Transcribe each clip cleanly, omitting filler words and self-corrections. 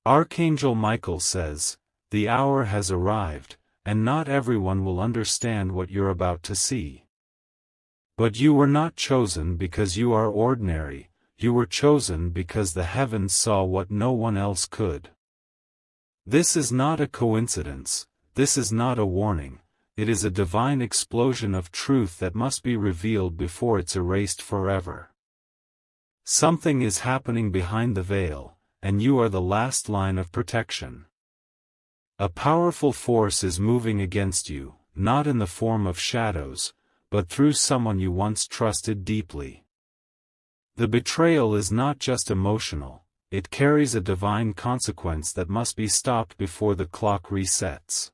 Archangel Michael says, "The hour has arrived, and not everyone will understand what you're about to see. But you were not chosen because you are ordinary, you were chosen because the heavens saw what no one else could." This is not a coincidence, this is not a warning, it is a divine explosion of truth that must be revealed before it's erased forever. Something is happening behind the veil, and you are the last line of protection. A powerful force is moving against you, not in the form of shadows, but through someone you once trusted deeply. The betrayal is not just emotional, it carries a divine consequence that must be stopped before the clock resets.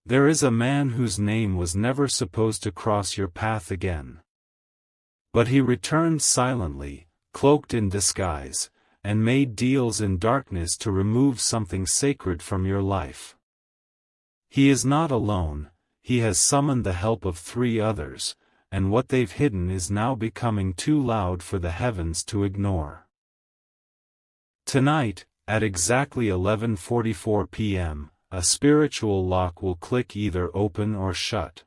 There is a man whose name was never supposed to cross your path again. But he returned silently, cloaked in disguise, and made deals in darkness to remove something sacred from your life. He is not alone, he has summoned the help of 3 others, and what they've hidden is now becoming too loud for the heavens to ignore. Tonight, at exactly 11:44 p.m., a spiritual lock will click, either open or shut.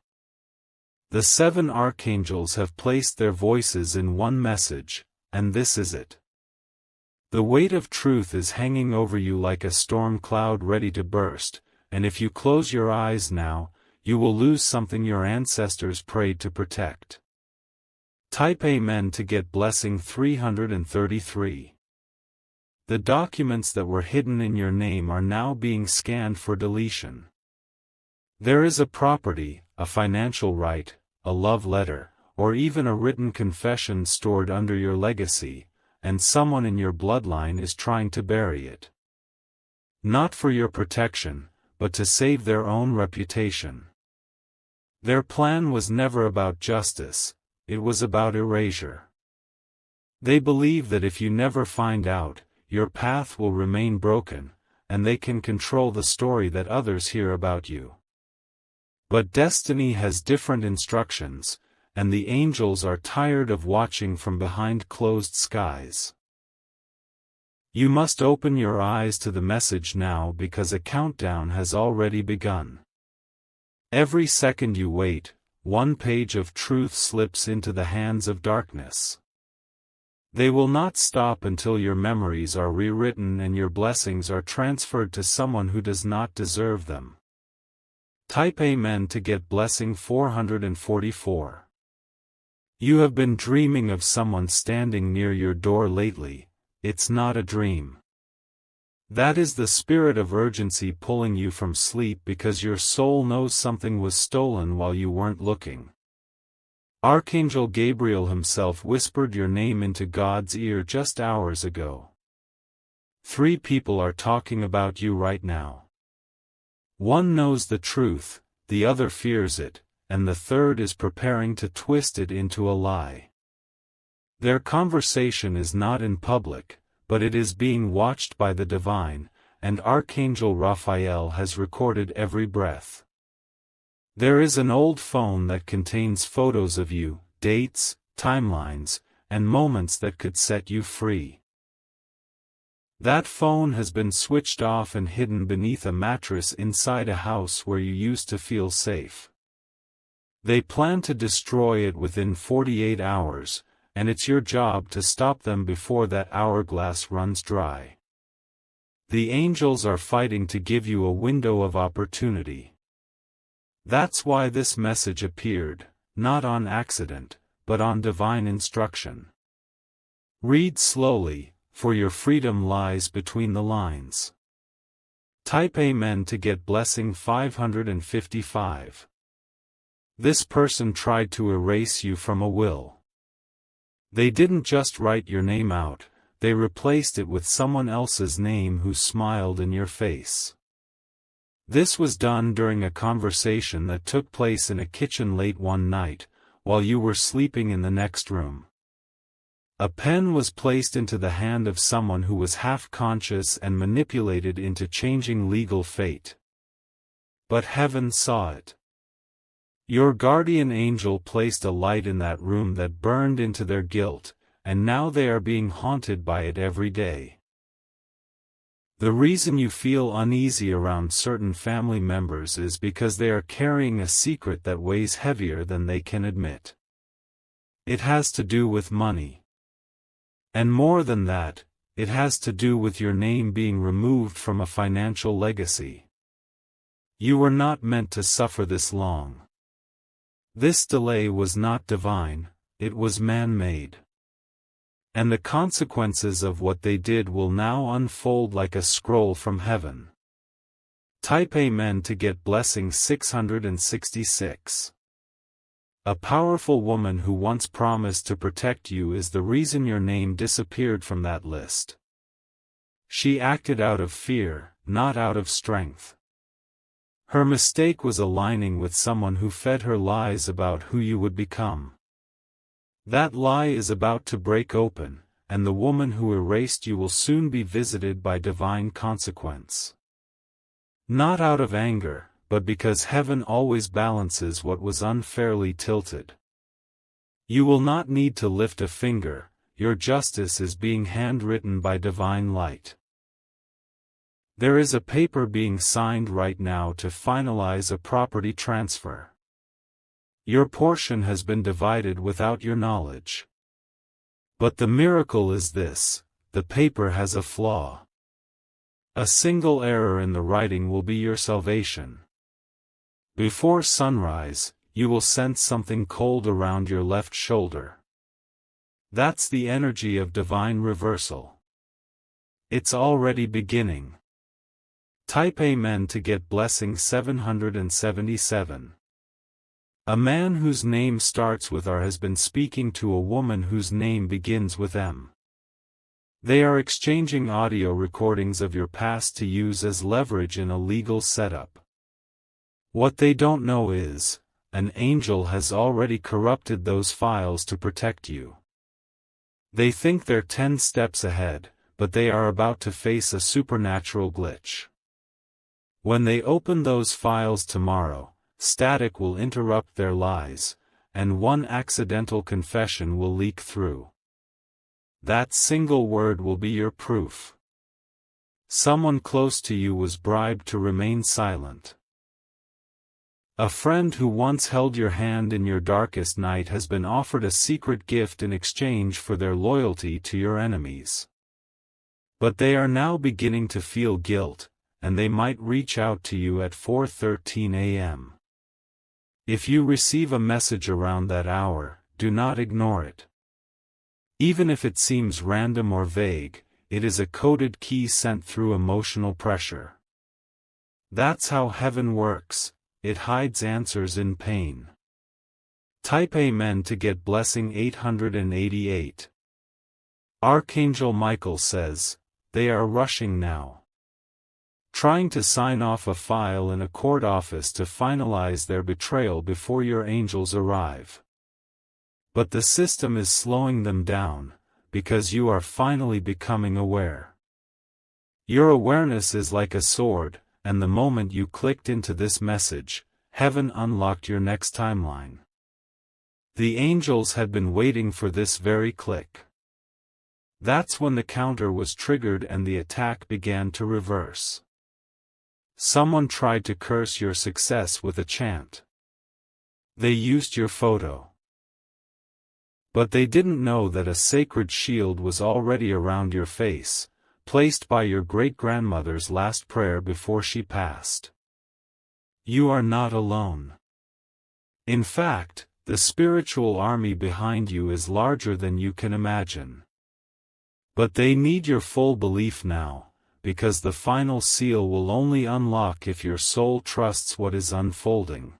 The 7 archangels have placed their voices in one message, and this is it. The weight of truth is hanging over you like a storm cloud ready to burst, and if you close your eyes now, you will lose something your ancestors prayed to protect. Type Amen to get blessing 333. The documents that were hidden in your name are now being scanned for deletion. There is a property, a financial right, a love letter, or even a written confession stored under your legacy, and someone in your bloodline is trying to bury it. Not for your protection, but to save their own reputation. Their plan was never about justice, it was about erasure. They believe that if you never find out, your path will remain broken, and they can control the story that others hear about you. But destiny has different instructions, and the angels are tired of watching from behind closed skies. You must open your eyes to the message now, because a countdown has already begun. Every second you wait, one page of truth slips into the hands of darkness. They will not stop until your memories are rewritten and your blessings are transferred to someone who does not deserve them. Type Amen to get blessing 444. You have been dreaming of someone standing near your door lately. It's not a dream. That is the spirit of urgency pulling you from sleep, because your soul knows something was stolen while you weren't looking. Archangel Gabriel himself whispered your name into God's ear just hours ago. 3 people are talking about you right now. One knows the truth, the other fears it, and the third is preparing to twist it into a lie. Their conversation is not in public, but it is being watched by the divine, and Archangel Raphael has recorded every breath. There is an old phone that contains photos of you, dates, timelines, and moments that could set you free. That phone has been switched off and hidden beneath a mattress inside a house where you used to feel safe. They plan to destroy it within 48 hours, and it's your job to stop them before that hourglass runs dry. The angels are fighting to give you a window of opportunity. That's why this message appeared, not on accident, but on divine instruction. Read slowly, for your freedom lies between the lines. Type Amen to get blessing 555. This person tried to erase you from a will. They didn't just write your name out, they replaced it with someone else's name who smiled in your face. This was done during a conversation that took place in a kitchen late one night, while you were sleeping in the next room. A pen was placed into the hand of someone who was half-conscious and manipulated into changing legal fate. But heaven saw it. Your guardian angel placed a light in that room that burned into their guilt, and now they are being haunted by it every day. The reason you feel uneasy around certain family members is because they are carrying a secret that weighs heavier than they can admit. It has to do with money. And more than that, it has to do with your name being removed from a financial legacy. You were not meant to suffer this long. This delay was not divine, it was man-made. And the consequences of what they did will now unfold like a scroll from heaven. Type Amen to get blessing 666. A powerful woman who once promised to protect you is the reason your name disappeared from that list. She acted out of fear, not out of strength. Her mistake was aligning with someone who fed her lies about who you would become. That lie is about to break open, and the woman who erased you will soon be visited by divine consequence. Not out of anger, but because heaven always balances what was unfairly tilted. You will not need to lift a finger, your justice is being handwritten by divine light. There is a paper being signed right now to finalize a property transfer. Your portion has been divided without your knowledge. But the miracle is this: the paper has a flaw. A single error in the writing will be your salvation. Before sunrise, you will sense something cold around your left shoulder. That's the energy of divine reversal. It's already beginning. Type Amen to get blessing 777. A man whose name starts with R has been speaking to a woman whose name begins with M. They are exchanging audio recordings of your past to use as leverage in a legal setup. What they don't know is, an angel has already corrupted those files to protect you. They think they're 10 steps ahead, but they are about to face a supernatural glitch. When they open those files tomorrow, static will interrupt their lies, and one accidental confession will leak through. That single word will be your proof. Someone close to you was bribed to remain silent. A friend who once held your hand in your darkest night has been offered a secret gift in exchange for their loyalty to your enemies. But they are now beginning to feel guilt, and they might reach out to you at 4:13 a.m. If you receive a message around that hour, do not ignore it. Even if it seems random or vague, it is a coded key sent through emotional pressure. That's how heaven works, it hides answers in pain. Type Amen to get blessing 888. Archangel Michael says, they are rushing now. Trying to sign off a file in a court office to finalize their betrayal before your angels arrive. But the system is slowing them down, because you are finally becoming aware. Your awareness is like a sword, and the moment you clicked into this message, heaven unlocked your next timeline. The angels had been waiting for this very click. That's when the counter was triggered and the attack began to reverse. Someone tried to curse your success with a chant. They used your photo. But they didn't know that a sacred shield was already around your face, placed by your great-grandmother's last prayer before she passed. You are not alone. In fact, the spiritual army behind you is larger than you can imagine. But they need your full belief now, because the final seal will only unlock if your soul trusts what is unfolding.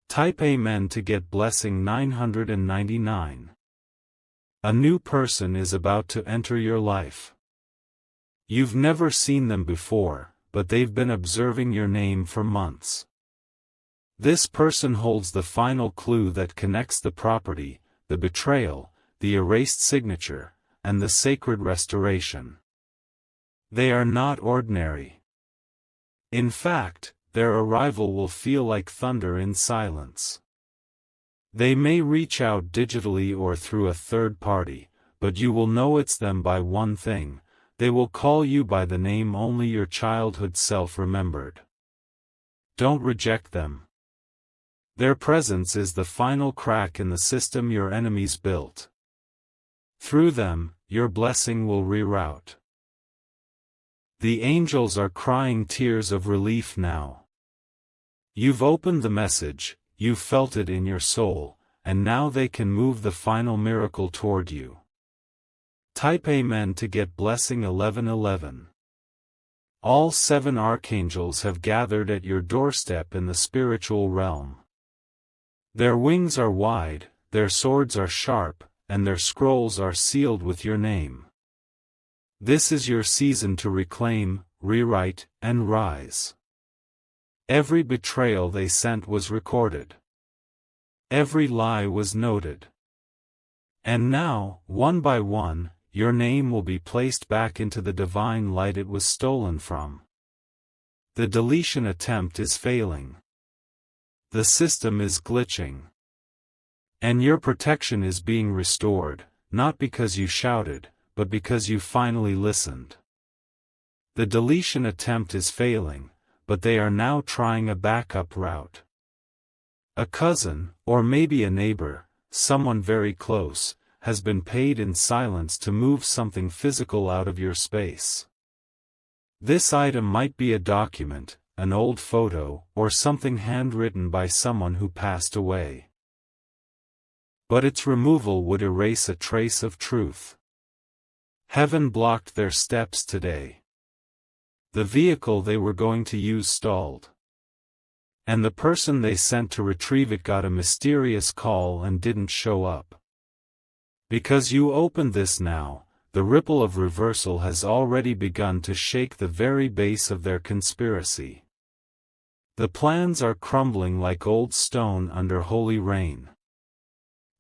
Type Amen to get blessing 999. A new person is about to enter your life. You've never seen them before, but they've been observing your name for months. This person holds the final clue that connects the property, the betrayal, the erased signature, and the sacred restoration. They are not ordinary. In fact, their arrival will feel like thunder in silence. They may reach out digitally or through a third party, but you will know it's them by one thing: They will call you by the name only your childhood self remembered. Don't reject them. Their presence is the final crack in the system your enemies built. Through them, your blessing will reroute. The angels are crying tears of relief now. You've opened the message, you've felt it in your soul, and now they can move the final miracle toward you. Type Amen to get blessing 1111. All 7 archangels have gathered at your doorstep in the spiritual realm. Their wings are wide, their swords are sharp, and their scrolls are sealed with your name. This is your season to reclaim, rewrite, and rise. Every betrayal they sent was recorded. Every lie was noted. And now, one by one, your name will be placed back into the divine light it was stolen from. The deletion attempt is failing. The system is glitching. And your protection is being restored, not because you shouted, but because you finally listened. The deletion attempt is failing, but they are now trying a backup route. A cousin, or maybe a neighbor, someone very close, has been paid in silence to move something physical out of your space. This item might be a document, an old photo, or something handwritten by someone who passed away. But its removal would erase a trace of truth. Heaven blocked their steps today. The vehicle they were going to use stalled. And the person they sent to retrieve it got a mysterious call and didn't show up. Because you opened this now, the ripple of reversal has already begun to shake the very base of their conspiracy. The plans are crumbling like old stone under holy rain.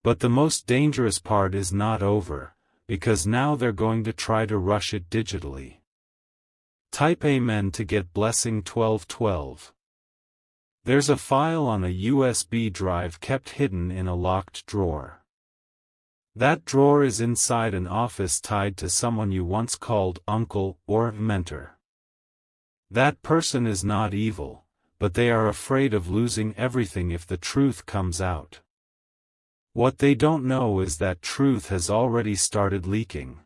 But the most dangerous part is not over, because now they're going to try to rush it digitally. Type Amen to get blessing 1212. There's a file on a USB drive kept hidden in a locked drawer. That drawer is inside an office tied to someone you once called uncle or mentor. That person is not evil, but they are afraid of losing everything if the truth comes out. What they don't know is that truth has already started leaking.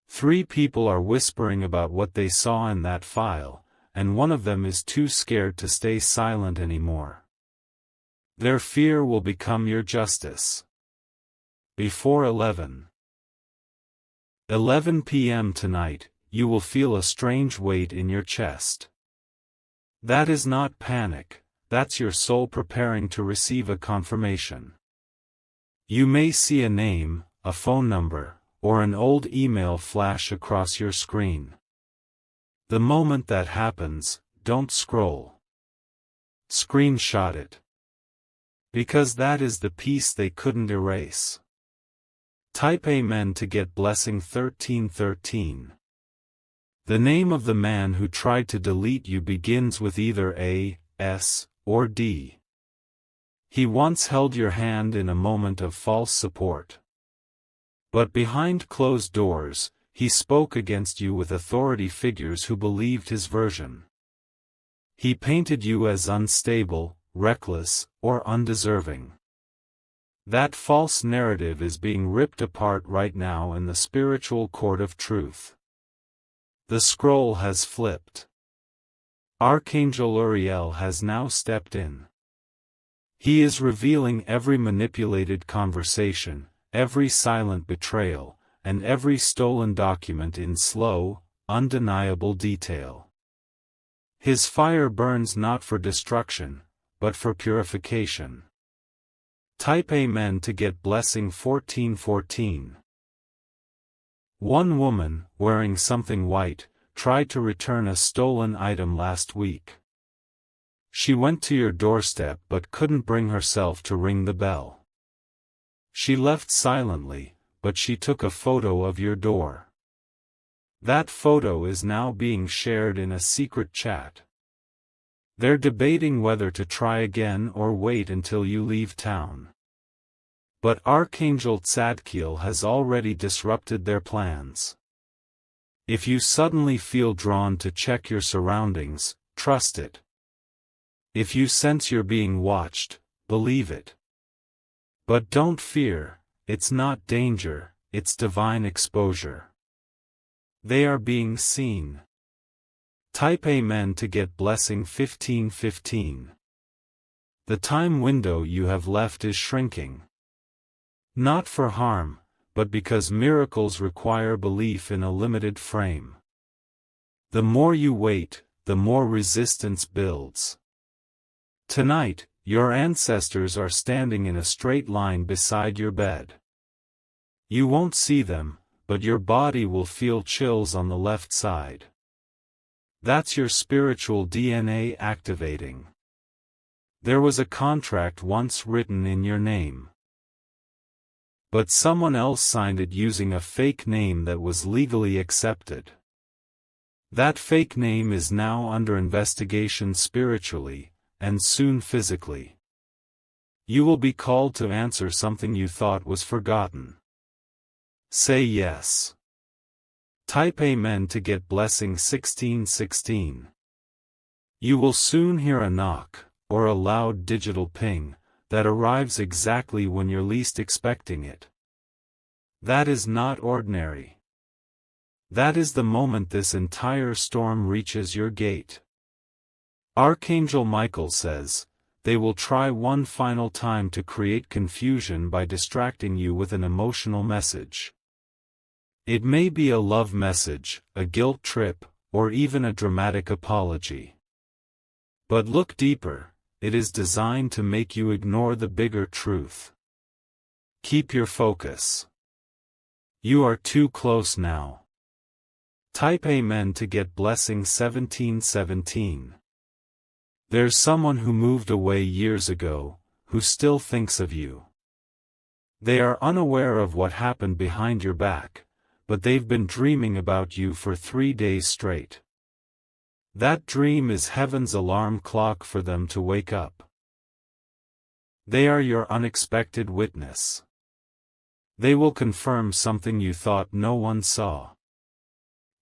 3 people are whispering about what they saw in that file, and one of them is too scared to stay silent anymore. Their fear will become your justice. Before 11 p.m. tonight, you will feel a strange weight in your chest. That is not panic, that's your soul preparing to receive a confirmation. You may see a name, a phone number, or an old email flash across your screen. The moment that happens, don't scroll. Screenshot it. Because that is the piece they couldn't erase. Type Amen to get blessing 1313. The name of the man who tried to delete you begins with either A, S, or D. He once held your hand in a moment of false support. But behind closed doors, he spoke against you with authority figures who believed his version. He painted you as unstable, reckless, or undeserving. That false narrative is being ripped apart right now in the spiritual court of truth. The scroll has flipped. Archangel Uriel has now stepped in. He is revealing every manipulated conversation, every silent betrayal, and every stolen document in slow, undeniable detail. His fire burns not for destruction, but for purification. Type Amen to get blessing 1414. One woman, wearing something white, tried to return a stolen item last week. She went to your doorstep but couldn't bring herself to ring the bell. She left silently, but she took a photo of your door. That photo is now being shared in a secret chat. They're debating whether to try again or wait until you leave town. But Archangel Tzadkiel has already disrupted their plans. If you suddenly feel drawn to check your surroundings, trust it. If you sense you're being watched, believe it. But don't fear, it's not danger, it's divine exposure. They are being seen. Type Amen to get blessing 1515. The time window you have left is shrinking. Not for harm, but because miracles require belief in a limited frame. The more you wait, the more resistance builds. Tonight, your ancestors are standing in a straight line beside your bed. You won't see them, but your body will feel chills on the left side. That's your spiritual DNA activating. There was a contract once written in your name. But someone else signed it using a fake name that was legally accepted. That fake name is now under investigation spiritually, and soon physically. You will be called to answer something you thought was forgotten. Say yes. Type Amen to get blessing 1616. You will soon hear a knock, or a loud digital ping, that arrives exactly when you're least expecting it. That is not ordinary. That is the moment this entire storm reaches your gate. Archangel Michael says, they will try one final time to create confusion by distracting you with an emotional message. It may be a love message, a guilt trip, or even a dramatic apology. But look deeper, it is designed to make you ignore the bigger truth. Keep your focus. You are too close now. Type Amen to get blessing 1717. There's someone who moved away years ago, who still thinks of you. They are unaware of what happened behind your back, but they've been dreaming about you for 3 days straight. That dream is heaven's alarm clock for them to wake up. They are your unexpected witness. They will confirm something you thought no one saw.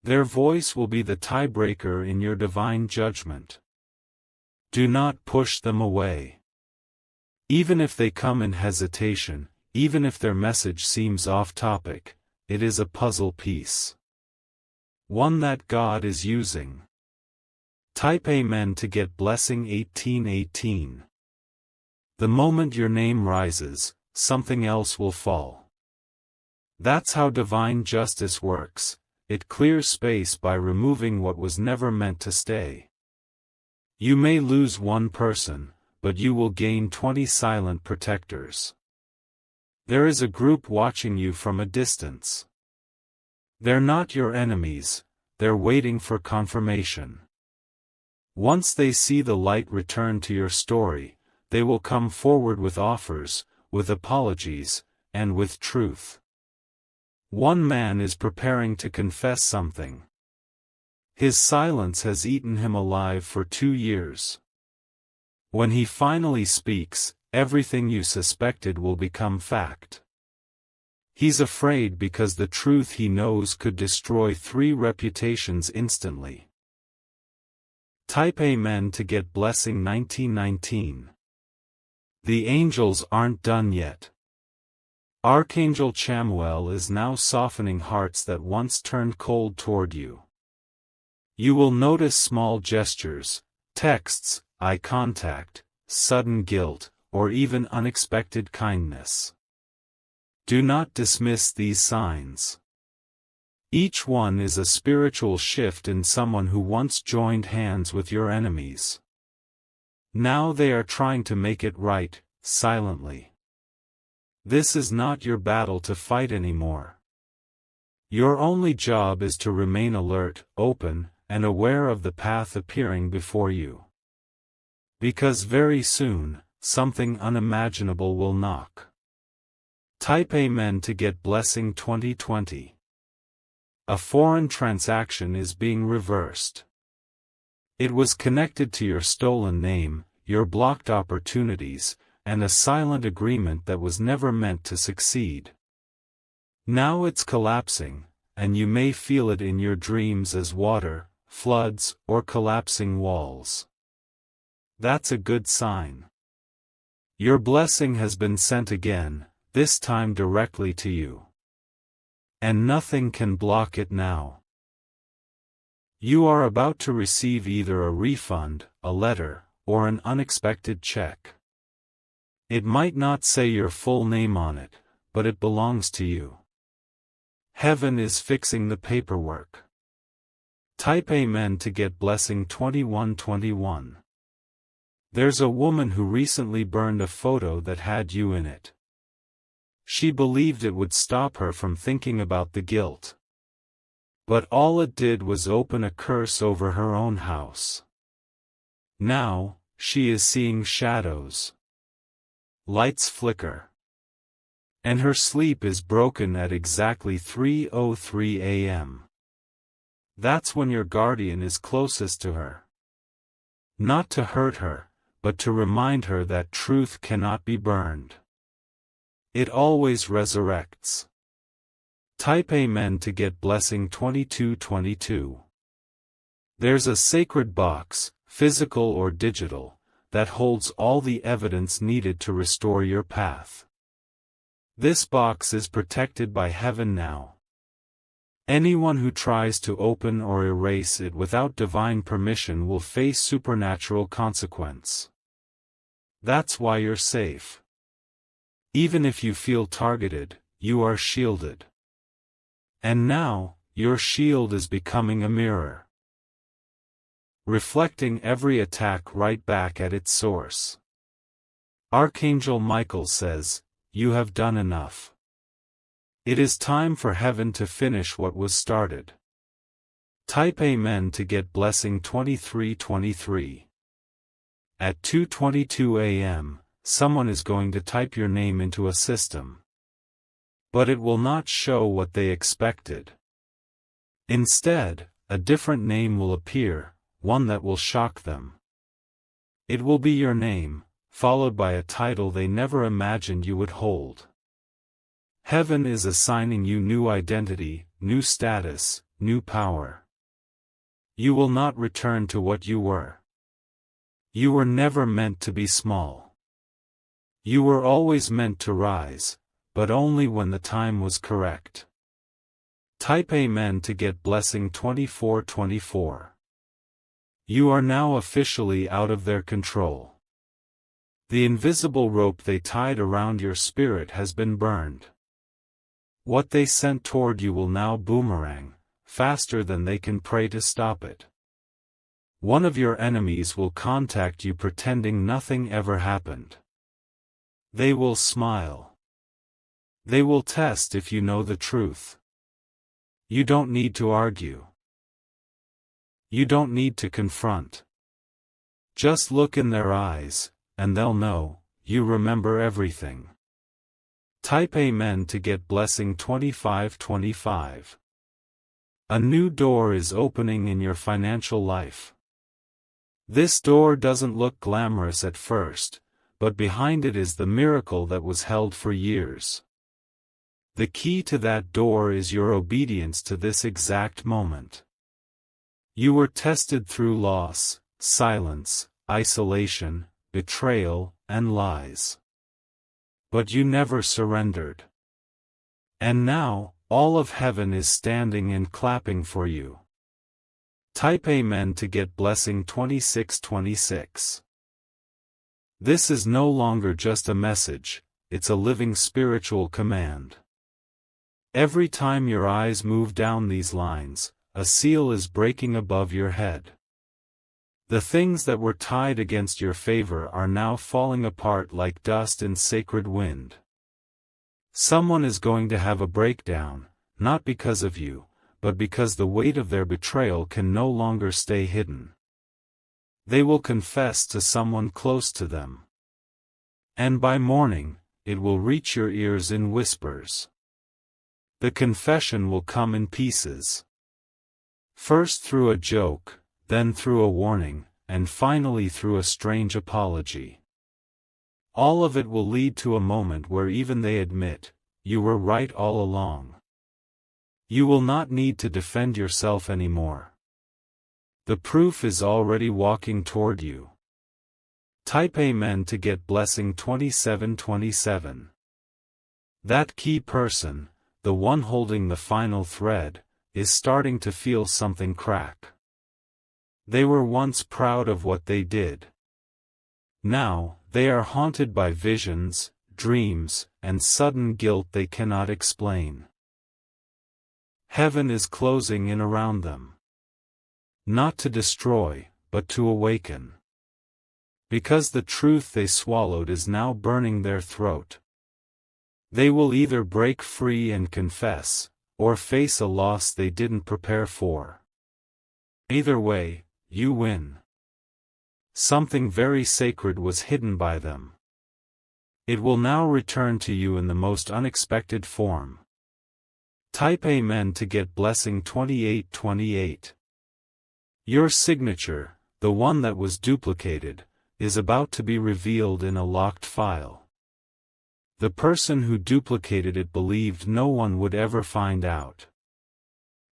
Their voice will be the tiebreaker in your divine judgment. Do not push them away. Even if they come in hesitation, even if their message seems off topic, it is a puzzle piece. One that God is using. Type Amen to get blessing 1818. The moment your name rises, something else will fall. That's how divine justice works. It clears space by removing what was never meant to stay. You may lose one person, but you will gain 20 silent protectors. There is a group watching you from a distance. They're not your enemies, they're waiting for confirmation. Once they see the light return to your story, they will come forward with offers, with apologies, and with truth. One man is preparing to confess something. His silence has eaten him alive for 2 years. When he finally speaks, everything you suspected will become fact. He's afraid because the truth he knows could destroy 3 reputations instantly. Type Amen to get blessing 1919. The angels aren't done yet. Archangel Chamuel is now softening hearts that once turned cold toward you. You will notice small gestures, texts, eye contact, sudden guilt, or even unexpected kindness. Do not dismiss these signs. Each one is a spiritual shift in someone who once joined hands with your enemies. Now they are trying to make it right, silently. This is not your battle to fight anymore. Your only job is to remain alert, open, and aware of the path appearing before you. Because very soon, something unimaginable will knock. Type Amen to get blessing 2020. A foreign transaction is being reversed. It was connected to your stolen name, your blocked opportunities, and a silent agreement that was never meant to succeed. Now it's collapsing, and you may feel it in your dreams as water, floods, or collapsing walls. That's a good sign. Your blessing has been sent again, this time directly to you. And nothing can block it now. You are about to receive either a refund, a letter, or an unexpected check. It might not say your full name on it, but it belongs to you. Heaven is fixing the paperwork. Type Amen to get blessing 2121. There's a woman who recently burned a photo that had you in it. She believed it would stop her from thinking about the guilt. But all it did was open a curse over her own house. Now, she is seeing shadows. Lights flicker. And her sleep is broken at exactly 3:03 a.m. That's when your guardian is closest to her. Not to hurt her, but to remind her that truth cannot be burned. It always resurrects. Type Amen to get blessing 2222. There's a sacred box, physical or digital, that holds all the evidence needed to restore your path. This box is protected by heaven now. Anyone who tries to open or erase it without divine permission will face supernatural consequence. That's why you're safe. Even if you feel targeted, you are shielded. And now, your shield is becoming a mirror, reflecting every attack right back at its source. Archangel Michael says, "You have done enough. It is time for heaven to finish what was started." Type Amen to get blessing 2323. At 2:22 a.m., someone is going to type your name into a system. But it will not show what they expected. Instead, a different name will appear, one that will shock them. It will be your name, followed by a title they never imagined you would hold. Heaven is assigning you new identity, new status, new power. You will not return to what you were. You were never meant to be small. You were always meant to rise, but only when the time was correct. Type Amen to get blessing 2424. You are now officially out of their control. The invisible rope they tied around your spirit has been burned. What they sent toward you will now boomerang, faster than they can pray to stop it. One of your enemies will contact you pretending nothing ever happened. They will smile. They will test if you know the truth. You don't need to argue. You don't need to confront. Just look in their eyes, and they'll know, you remember everything. Type Amen to get blessing 2525. A new door is opening in your financial life. This door doesn't look glamorous at first, but behind it is the miracle that was held for years. The key to that door is your obedience to this exact moment. You were tested through loss, silence, isolation, betrayal, and lies. But you never surrendered. And now, all of heaven is standing and clapping for you. Type Amen to get blessing 2626. This is no longer just a message, it's a living spiritual command. Every time your eyes move down these lines, a seal is breaking above your head. The things that were tied against your favor are now falling apart like dust in sacred wind. Someone is going to have a breakdown, not because of you, but because the weight of their betrayal can no longer stay hidden. They will confess to someone close to them. And by morning, it will reach your ears in whispers. The confession will come in pieces. First through a joke, then through a warning, and finally through a strange apology. All of it will lead to a moment where even they admit, you were right all along. You will not need to defend yourself anymore. The proof is already walking toward you. Type Amen to get blessing 2727. That key person, the one holding the final thread, is starting to feel something crack. They were once proud of what they did. Now, they are haunted by visions, dreams, and sudden guilt they cannot explain. Heaven is closing in around them. Not to destroy, but to awaken. Because the truth they swallowed is now burning their throat. They will either break free and confess, or face a loss they didn't prepare for. Either way, you win. Something very sacred was hidden by them. It will now return to you in the most unexpected form. Type Amen to get blessing 2828. Your signature, the one that was duplicated, is about to be revealed in a locked file. The person who duplicated it believed no one would ever find out.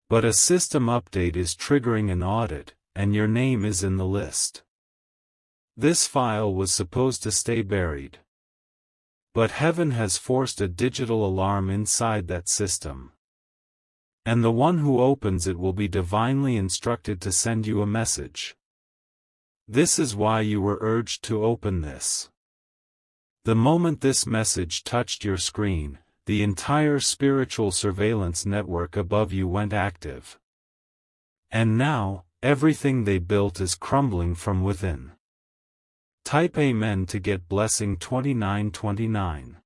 But a system update is triggering an audit, and your name is in the list. This file was supposed to stay buried. But heaven has forced a digital alarm inside that system. And the one who opens it will be divinely instructed to send you a message. This is why you were urged to open this. The moment this message touched your screen, the entire spiritual surveillance network above you went active. And now, everything they built is crumbling from within. Type Amen to get blessing 2929.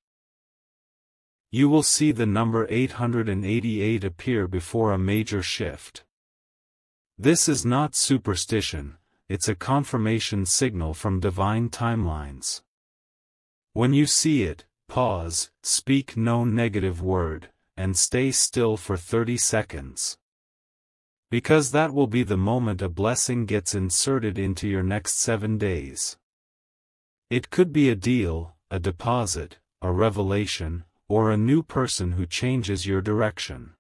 You will see the number 888 appear before a major shift. This is not superstition, it's a confirmation signal from divine timelines. When you see it, pause, speak no negative word, and stay still for 30 seconds. Because that will be the moment a blessing gets inserted into your next 7 days. It could be a deal, a deposit, a revelation, or a new person who changes your direction.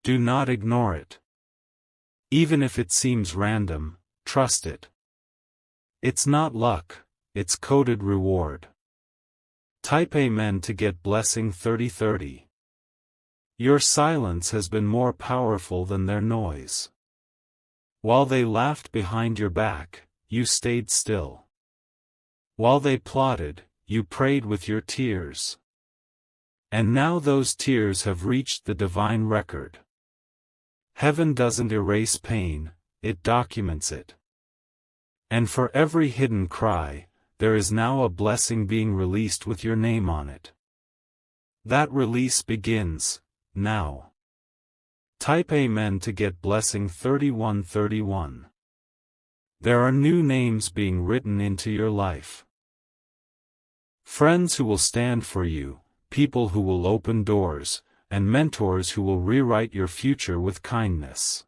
Do not ignore it. Even if it seems random, trust it. It's not luck, it's coded reward. Type Amen to get blessing 3030. Your silence has been more powerful than their noise. While they laughed behind your back, you stayed still. While they plotted, you prayed with your tears. And now those tears have reached the divine record. Heaven doesn't erase pain, it documents it. And for every hidden cry, there is now a blessing being released with your name on it. That release begins, now. Type Amen to get blessing 3131. There are new names being written into your life. Friends who will stand for you, people who will open doors, and mentors who will rewrite your future with kindness.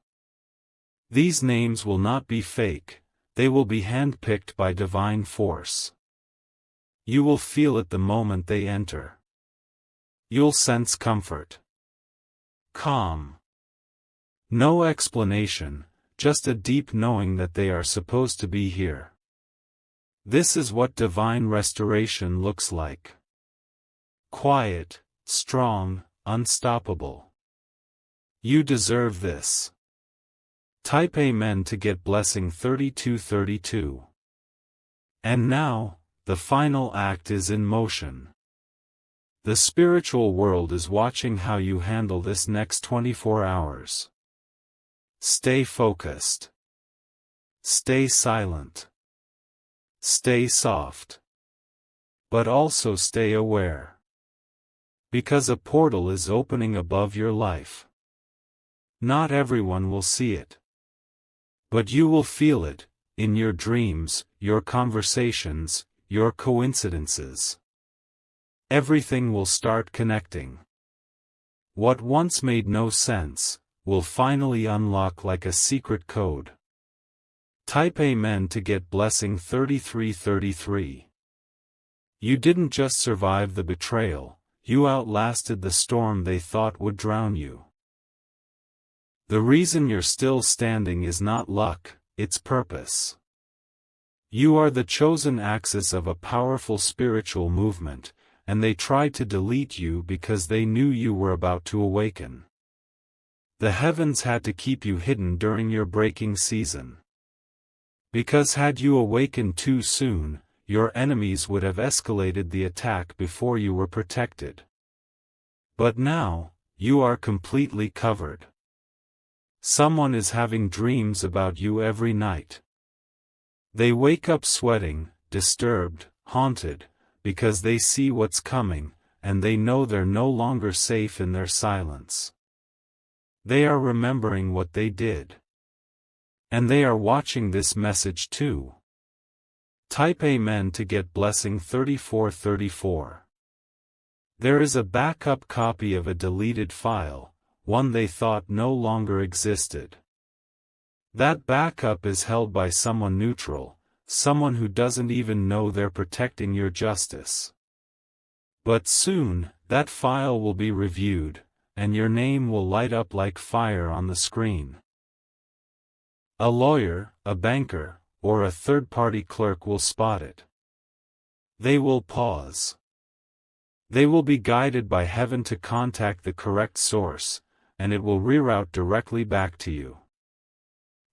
These names will not be fake, they will be handpicked by divine force. You will feel it the moment they enter. You'll sense comfort. Calm. No explanation, just a deep knowing that they are supposed to be here. This is what divine restoration looks like. Quiet, strong, unstoppable. You deserve this. Type Amen to get blessing 3232. And now, the final act is in motion. The spiritual world is watching how you handle this next 24 hours. Stay focused. Stay silent. Stay soft. But also stay aware. Because a portal is opening above your life. Not everyone will see it. But you will feel it, in your dreams, your conversations, your coincidences. Everything will start connecting. What once made no sense, will finally unlock like a secret code. Type Amen to get blessing 3333. You didn't just survive the betrayal, you outlasted the storm they thought would drown you. The reason you're still standing is not luck, it's purpose. You are the chosen axis of a powerful spiritual movement, and they tried to delete you because they knew you were about to awaken. The heavens had to keep you hidden during your breaking season. Because had you awakened too soon, your enemies would have escalated the attack before you were protected. But now, you are completely covered. Someone is having dreams about you every night. They wake up sweating, disturbed, haunted, because they see what's coming, and they know they're no longer safe in their silence. They are remembering what they did. And they are watching this message too. Type Amen to get blessing 3434. There is a backup copy of a deleted file, one they thought no longer existed. That backup is held by someone neutral, someone who doesn't even know they're protecting your justice. But soon, that file will be reviewed, and your name will light up like fire on the screen. A lawyer, a banker, or a third-party clerk will spot it. They will pause. They will be guided by heaven to contact the correct source, and it will reroute directly back to you.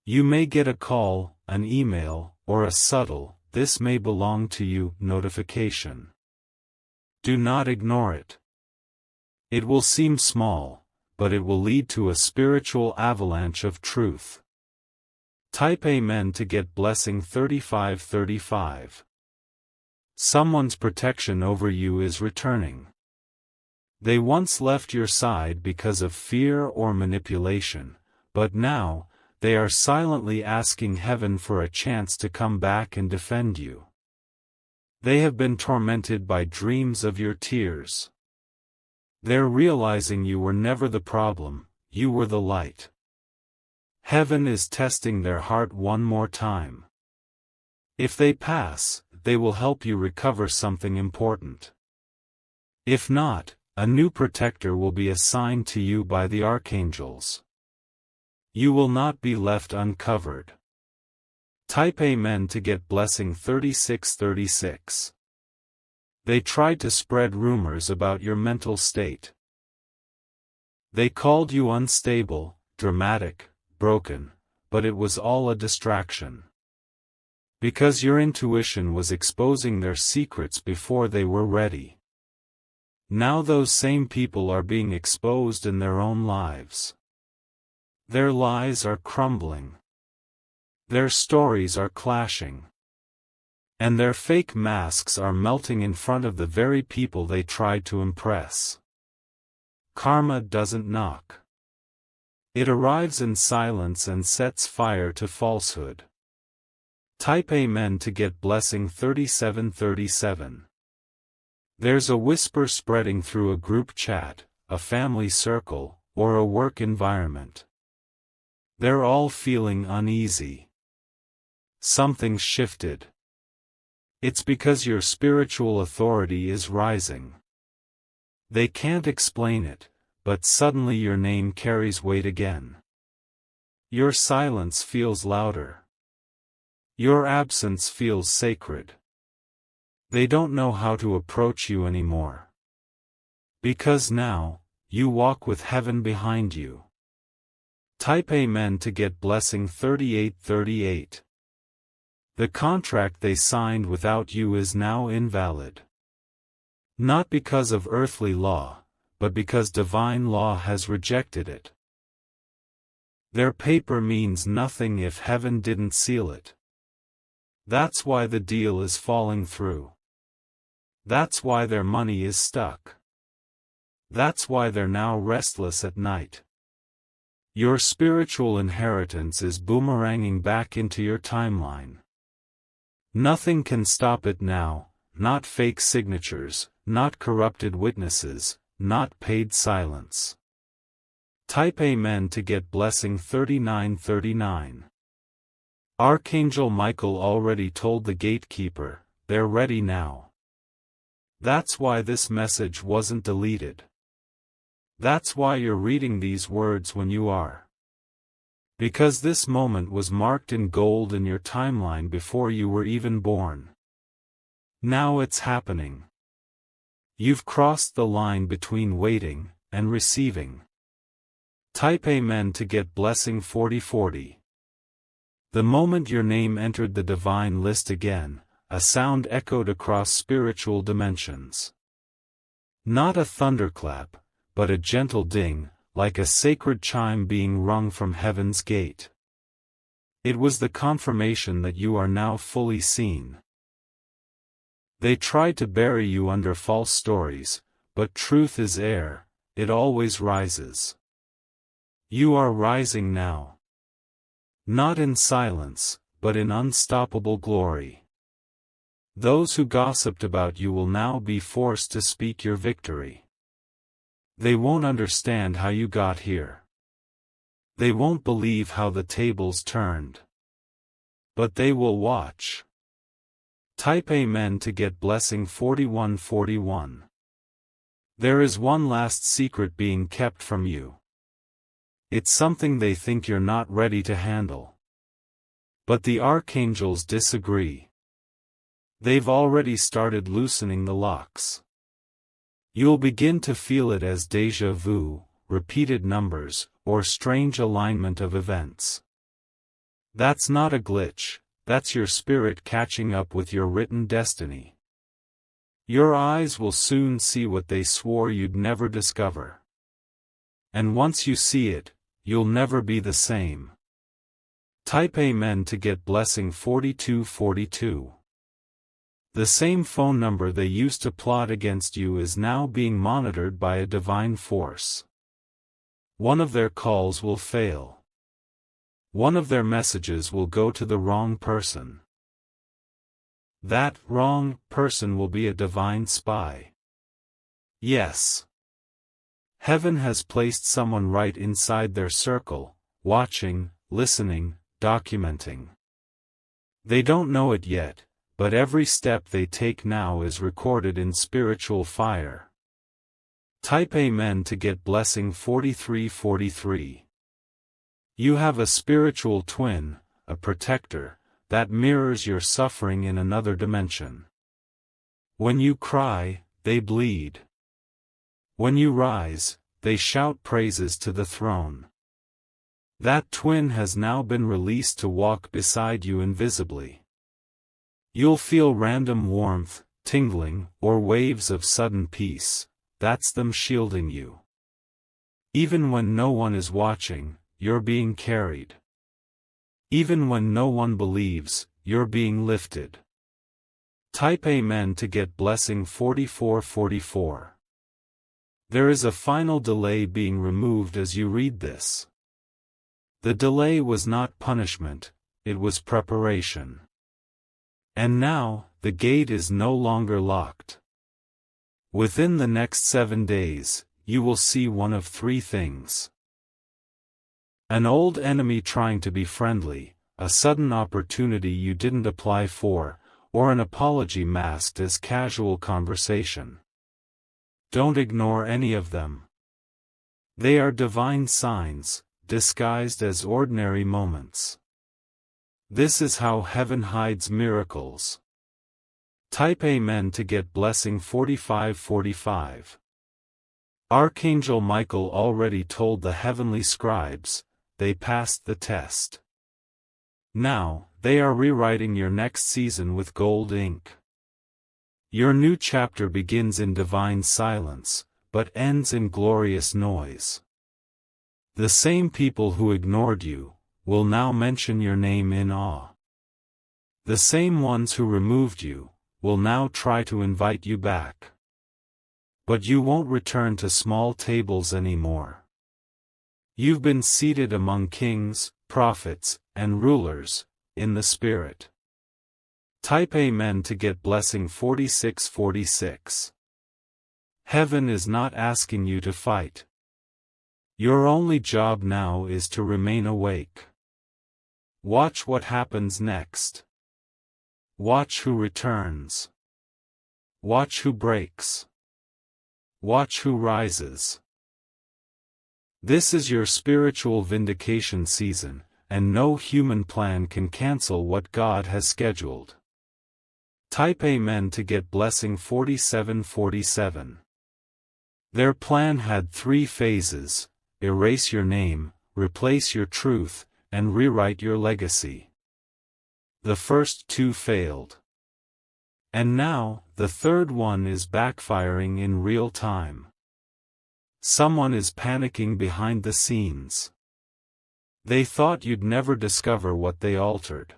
You may get a call, an email, or a subtle, "This may belong to you" notification. Do not ignore it. It will seem small, but it will lead to a spiritual avalanche of truth. Type Amen to get blessing 3535. Someone's protection over you is returning. They once left your side because of fear or manipulation, but now, they are silently asking heaven for a chance to come back and defend you. They have been tormented by dreams of your tears. They're realizing you were never the problem, you were the light. Heaven is testing their heart one more time. If they pass, they will help you recover something important. If not, a new protector will be assigned to you by the archangels. You will not be left uncovered. Type Amen to get blessing 3636. They tried to spread rumors about your mental state. They called you unstable, dramatic, broken, but it was all a distraction. Because your intuition was exposing their secrets before they were ready. Now those same people are being exposed in their own lives. Their lies are crumbling. Their stories are clashing. And their fake masks are melting in front of the very people they tried to impress. Karma doesn't knock. It arrives in silence and sets fire to falsehood. Type Amen to get blessing 3737. There's a whisper spreading through a group chat, a family circle, or a work environment. They're all feeling uneasy. Something's shifted. It's because your spiritual authority is rising. They can't explain it, but suddenly your name carries weight again. Your silence feels louder. Your absence feels sacred. They don't know how to approach you anymore. Because now, you walk with heaven behind you. Type Amen to get blessing 3838. The contract they signed without you is now invalid. Not because of earthly law, but because divine law has rejected it. Their paper means nothing if heaven didn't seal it. That's why the deal is falling through. That's why their money is stuck. That's why they're now restless at night. Your spiritual inheritance is boomeranging back into your timeline. Nothing can stop it now, not fake signatures, not corrupted witnesses, not paid silence. Type Amen to get blessing 3939. Archangel Michael already told the gatekeeper, they're ready now. That's why this message wasn't deleted. That's why you're reading these words when you are. Because this moment was marked in gold in your timeline before you were even born. Now it's happening. You've crossed the line between waiting and receiving. Type Amen to get blessing 4040. The moment your name entered the divine list again, a sound echoed across spiritual dimensions. Not a thunderclap, but a gentle ding, like a sacred chime being rung from heaven's gate. It was the confirmation that you are now fully seen. They tried to bury you under false stories, but truth is air, it always rises. You are rising now. Not in silence, but in unstoppable glory. Those who gossiped about you will now be forced to speak your victory. They won't understand how you got here. They won't believe how the tables turned. But they will watch. Type Amen to get blessing 4141. There is one last secret being kept from you. It's something they think you're not ready to handle. But the archangels disagree. They've already started loosening the locks. You'll begin to feel it as déjà vu, repeated numbers, or strange alignment of events. That's not a glitch, that's your spirit catching up with your written destiny. Your eyes will soon see what they swore you'd never discover. And once you see it, you'll never be the same. Type Amen to get blessing 4242. The same phone number they used to plot against you is now being monitored by a divine force. One of their calls will fail. One of their messages will go to the wrong person. That wrong person will be a divine spy. Yes. Heaven has placed someone right inside their circle, watching, listening, documenting. They don't know it yet, but every step they take now is recorded in spiritual fire. Type Amen to get blessing 4343. You have a spiritual twin, a protector, that mirrors your suffering in another dimension. When you cry, they bleed. When you rise, they shout praises to the throne. That twin has now been released to walk beside you invisibly. You'll feel random warmth, tingling, or waves of sudden peace. That's them shielding you. Even when no one is watching, you're being carried. Even when no one believes, you're being lifted. Type Amen to get blessing 4444. There is a final delay being removed as you read this. The delay was not punishment, it was preparation. And now, the gate is no longer locked. Within the next 7 days, you will see one of three things. An old enemy trying to be friendly, a sudden opportunity you didn't apply for, or an apology masked as casual conversation. Don't ignore any of them. They are divine signs, disguised as ordinary moments. This is how heaven hides miracles. Type Amen to get blessing 4545. Archangel Michael already told the heavenly scribes, they passed the test. Now, they are rewriting your next season with gold ink. Your new chapter begins in divine silence, but ends in glorious noise. The same people who ignored you will now mention your name in awe. The same ones who removed you will now try to invite you back. But you won't return to small tables anymore. You've been seated among kings, prophets, and rulers, in the Spirit. Type Amen to get blessing 4646. Heaven is not asking you to fight. Your only job now is to remain awake. Watch what happens next. Watch who returns. Watch who breaks. Watch who rises. This is your spiritual vindication season, and no human plan can cancel what God has scheduled. Type Amen to get blessing 4747. Their plan had 3 phases: erase your name, replace your truth, and rewrite your legacy. The first 2 failed. And now, the third one is backfiring in real time. Someone is panicking behind the scenes. They thought you'd never discover what they altered.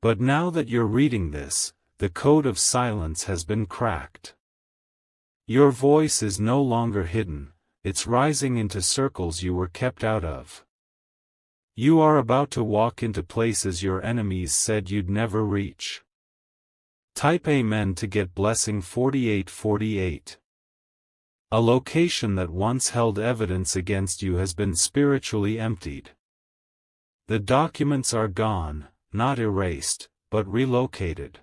But now that you're reading this, the code of silence has been cracked. Your voice is no longer hidden, it's rising into circles you were kept out of. You are about to walk into places your enemies said you'd never reach. Type Amen to get blessing 4848. A location that once held evidence against you has been spiritually emptied. The documents are gone, not erased, but relocated.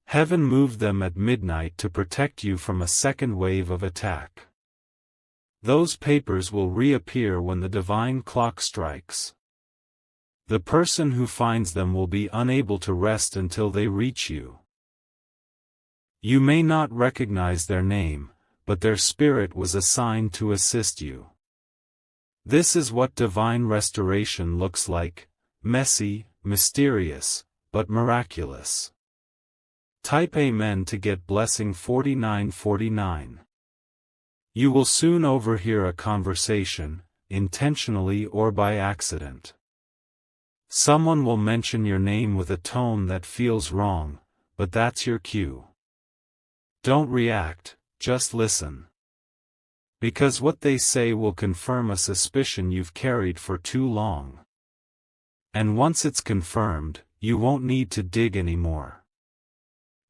Heaven moved them at midnight to protect you from a second wave of attack. Those papers will reappear when the divine clock strikes. The person who finds them will be unable to rest until they reach you. You may not recognize their name, but their spirit was assigned to assist you. This is what divine restoration looks like: messy, mysterious, but miraculous. Type Amen to get blessing 4949. You will soon overhear a conversation, intentionally or by accident. Someone will mention your name with a tone that feels wrong, but that's your cue. Don't react, just listen. Because what they say will confirm a suspicion you've carried for too long. And once it's confirmed, you won't need to dig anymore.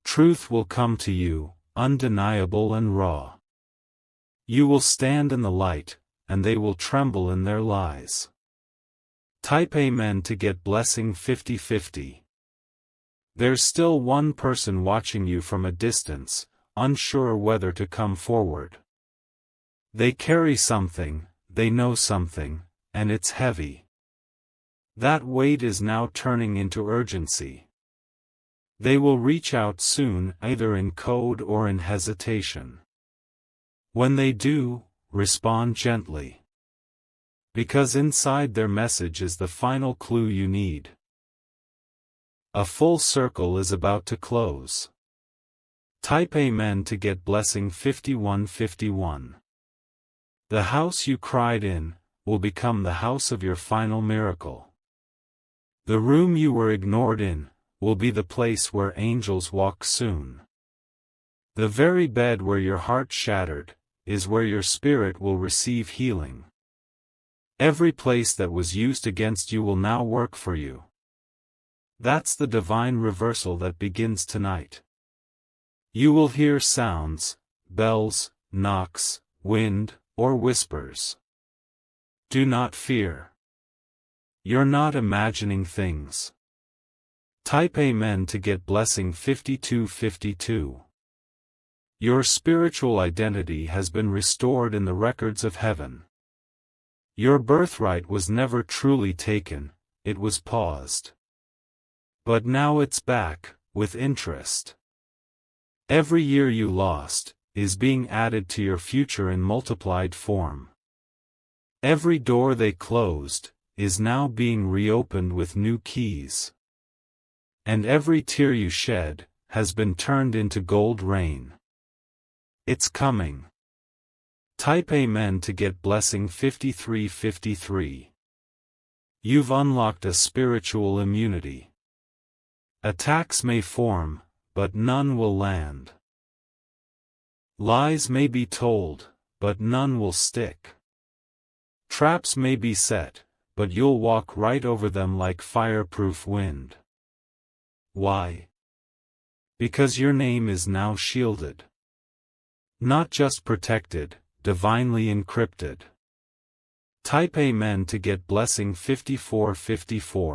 Truth will come to you, undeniable and raw. You will stand in the light, and they will tremble in their lies. Type Amen to get blessing 5050. There's still one person watching you from a distance, unsure whether to come forward. They carry something, they know something, and it's heavy. That weight is now turning into urgency. They will reach out soon, either in code or in hesitation. When they do, respond gently. Because inside their message is the final clue you need. A full circle is about to close. Type Amen to get blessing 5151. The house you cried in will become the house of your final miracle. The room you were ignored in will be the place where angels walk soon. The very bed where your heart shattered is where your spirit will receive healing. Every place that was used against you will now work for you. That's the divine reversal that begins tonight. You will hear sounds, bells, knocks, wind, or whispers. Do not fear. You're not imagining things. Type Amen to get blessing 5252. Your spiritual identity has been restored in the records of heaven. Your birthright was never truly taken, it was paused. But now it's back, with interest. Every year you lost is being added to your future in multiplied form. Every door they closed is now being reopened with new keys. And every tear you shed has been turned into gold rain. It's coming. Type Amen to get blessing 5353. You've unlocked a spiritual immunity. Attacks may form, but none will land. Lies may be told, but none will stick. Traps may be set, but you'll walk right over them like fireproof wind. Why? Because your name is now shielded. Not just protected, divinely encrypted. Type Amen to get blessing 5454.